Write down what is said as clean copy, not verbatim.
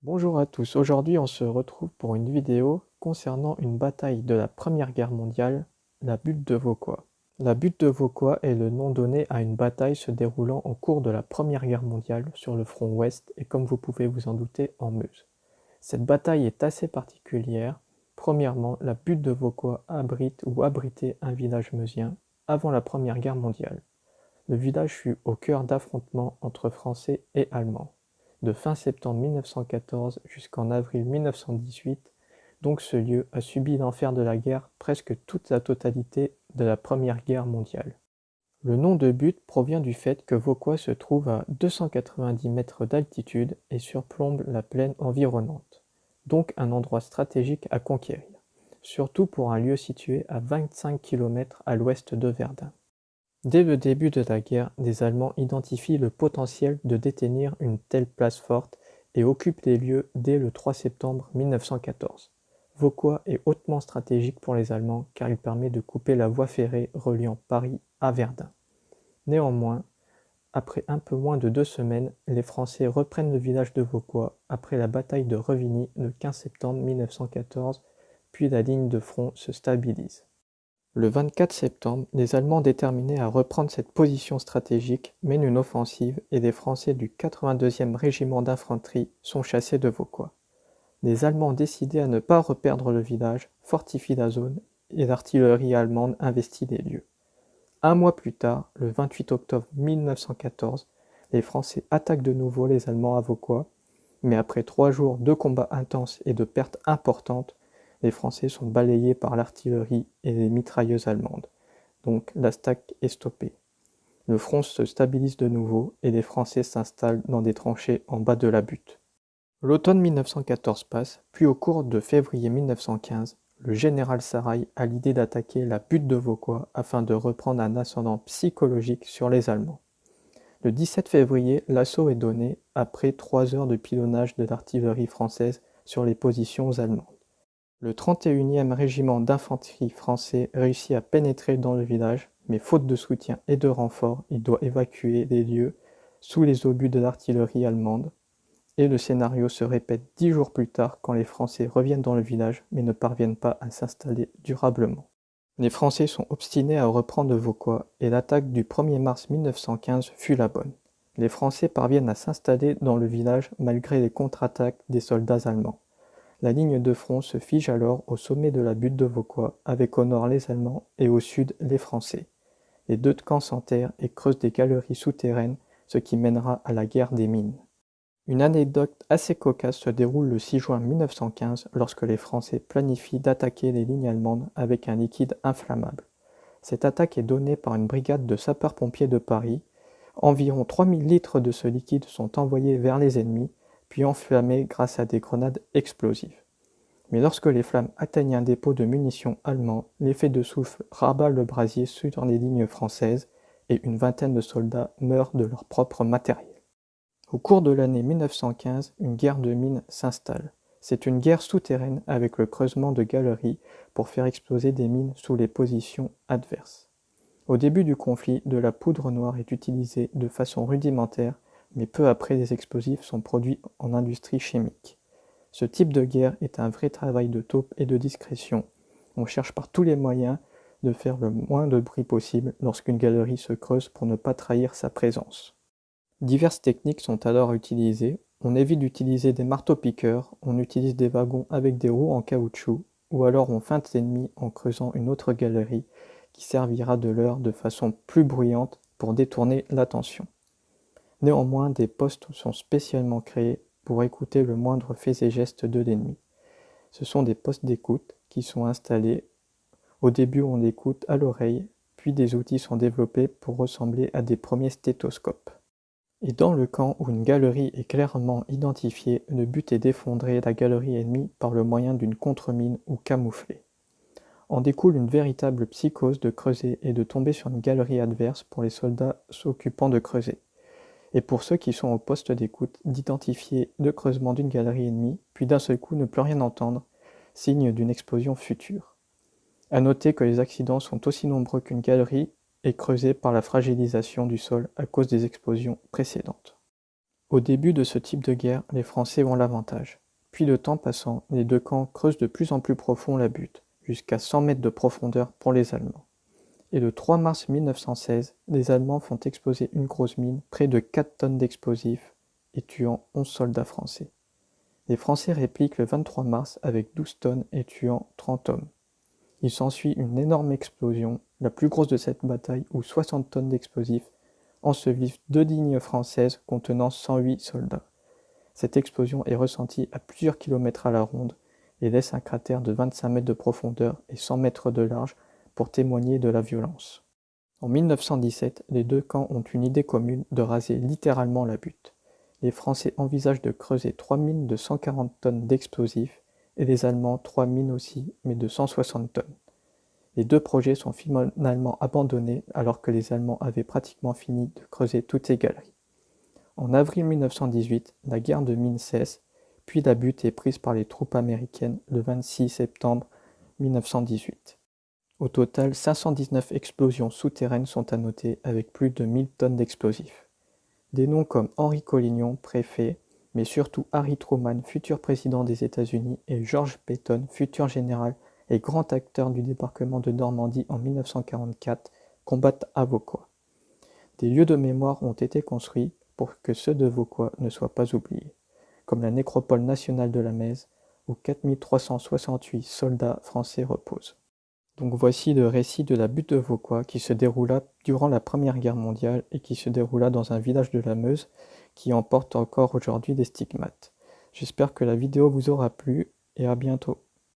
Bonjour à tous, aujourd'hui on se retrouve pour une vidéo concernant une bataille de la Première Guerre mondiale, la butte de Vauquois. La butte de Vauquois est le nom donné à une bataille se déroulant au cours de la Première Guerre mondiale sur le front ouest et comme vous pouvez vous en douter en Meuse. Cette bataille est assez particulière. Premièrement, la butte de Vauquois abrite ou abritait un village meusien avant la Première Guerre mondiale. Le village fut au cœur d'affrontements entre Français et Allemands, de fin septembre 1914 jusqu'en avril 1918, donc ce lieu a subi l'enfer de la guerre presque toute la totalité de la Première Guerre mondiale. Le nom de butte provient du fait que Vauquois se trouve à 290 mètres d'altitude et surplombe la plaine environnante, donc un endroit stratégique à conquérir, surtout pour un lieu situé à 25 km à l'ouest de Verdun. Dès le début de la guerre, les Allemands identifient le potentiel de détenir une telle place forte et occupent les lieux dès le 3 septembre 1914. Vauquois est hautement stratégique pour les Allemands car il permet de couper la voie ferrée reliant Paris à Verdun. Néanmoins, après un peu moins de 2 semaines, les Français reprennent le village de Vauquois après la bataille de Revigny le 15 septembre 1914, puis la ligne de front se stabilise. Le 24 septembre, les Allemands déterminés à reprendre cette position stratégique mènent une offensive et les Français du 82e régiment d'infanterie sont chassés de Vauquois. Les Allemands décidés à ne pas reperdre le village fortifient la zone et l'artillerie allemande investit les lieux. Un mois plus tard, le 28 octobre 1914, les Français attaquent de nouveau les Allemands à Vauquois, mais après 3 jours de combats intenses et de pertes importantes, les Français sont balayés par l'artillerie et les mitrailleuses allemandes, donc l'attaque est stoppée. Le front se stabilise de nouveau et les Français s'installent dans des tranchées en bas de la butte. L'automne 1914 passe, puis au cours de février 1915, le général Saraï a l'idée d'attaquer la butte de Vauquois afin de reprendre un ascendant psychologique sur les Allemands. Le 17 février, l'assaut est donné après 3 heures de pilonnage de l'artillerie française sur les positions allemandes. Le 31e régiment d'infanterie français réussit à pénétrer dans le village, mais faute de soutien et de renfort, il doit évacuer les lieux sous les obus de l'artillerie allemande. Et le scénario se répète 10 jours plus tard quand les Français reviennent dans le village mais ne parviennent pas à s'installer durablement. Les Français sont obstinés à reprendre Vauquois et l'attaque du 1er mars 1915 fut la bonne. Les Français parviennent à s'installer dans le village malgré les contre-attaques des soldats allemands. La ligne de front se fige alors au sommet de la butte de Vauquois avec au nord les Allemands et au sud les Français. Les deux camps s'enterrent et creusent des galeries souterraines, ce qui mènera à la guerre des mines. Une anecdote assez cocasse se déroule le 6 juin 1915 lorsque les Français planifient d'attaquer les lignes allemandes avec un liquide inflammable. Cette attaque est donnée par une brigade de sapeurs-pompiers de Paris. Environ 3000 litres de ce liquide sont envoyés vers les ennemis, puis enflammés grâce à des grenades explosives. Mais lorsque les flammes atteignent un dépôt de munitions allemand, l'effet de souffle rabat le brasier sur les lignes françaises et une vingtaine de soldats meurent de leur propre matériel. Au cours de l'année 1915, une guerre de mines s'installe. C'est une guerre souterraine avec le creusement de galeries pour faire exploser des mines sous les positions adverses. Au début du conflit, de la poudre noire est utilisée de façon rudimentaire, mais peu après les explosifs sont produits en industrie chimique. Ce type de guerre est un vrai travail de taupe et de discrétion. On cherche par tous les moyens de faire le moins de bruit possible lorsqu'une galerie se creuse pour ne pas trahir sa présence. Diverses techniques sont alors utilisées. On évite d'utiliser des marteaux-piqueurs, on utilise des wagons avec des roues en caoutchouc, ou alors on feinte l'ennemi en creusant une autre galerie qui servira de leurre de façon plus bruyante pour détourner l'attention. Néanmoins, des postes sont spécialement créés pour écouter le moindre fait et geste de l'ennemi. Ce sont des postes d'écoute qui sont installés. Au début, on écoute à l'oreille, puis des outils sont développés pour ressembler à des premiers stéthoscopes. Et dans le camp où une galerie est clairement identifiée, le but est d'effondrer la galerie ennemie par le moyen d'une contre-mine ou camouflée. En découle une véritable psychose de creuser et de tomber sur une galerie adverse pour les soldats s'occupant de creuser. Et pour ceux qui sont au poste d'écoute, d'identifier le creusement d'une galerie ennemie, puis d'un seul coup ne plus rien entendre, signe d'une explosion future. À noter que les accidents sont aussi nombreux qu'une galerie est creusée par la fragilisation du sol à cause des explosions précédentes. Au début de ce type de guerre, les Français ont l'avantage. Puis le temps passant, les deux camps creusent de plus en plus profond la butte, jusqu'à 100 mètres de profondeur pour les Allemands. Et le 3 mars 1916, les Allemands font exploser une grosse mine, près de 4 tonnes d'explosifs, et tuant 11 soldats français. Les Français répliquent le 23 mars avec 12 tonnes et tuant 30 hommes. Il s'ensuit une énorme explosion, la plus grosse de cette bataille où 60 tonnes d'explosifs ensevelissent 2 lignes françaises contenant 108 soldats. Cette explosion est ressentie à plusieurs kilomètres à la ronde et laisse un cratère de 25 mètres de profondeur et 100 mètres de large pour témoigner de la violence. En 1917, les deux camps ont une idée commune de raser littéralement la butte. Les Français envisagent de creuser 3 mines de 140 tonnes d'explosifs et les Allemands 3 mines aussi, mais de 160 tonnes. Les deux projets sont finalement abandonnés alors que les Allemands avaient pratiquement fini de creuser toutes ces galeries. En avril 1918, la guerre de mines cesse, puis la butte est prise par les troupes américaines le 26 septembre 1918. Au total, 519 explosions souterraines sont à noter avec plus de 1000 tonnes d'explosifs. Des noms comme Henry Collignon, préfet, mais surtout Harry Truman, futur président des États-Unis, et George Patton, futur général et grand acteur du débarquement de Normandie en 1944, combattent à Vauquois. Des lieux de mémoire ont été construits pour que ceux de Vauquois ne soient pas oubliés, comme la nécropole nationale de la Mèze, où 4368 soldats français reposent. Donc voici le récit de la butte de Vauquois qui se déroula durant la Première Guerre mondiale et qui se déroula dans un village de la Meuse qui en porte encore aujourd'hui des stigmates. J'espère que la vidéo vous aura plu et à bientôt.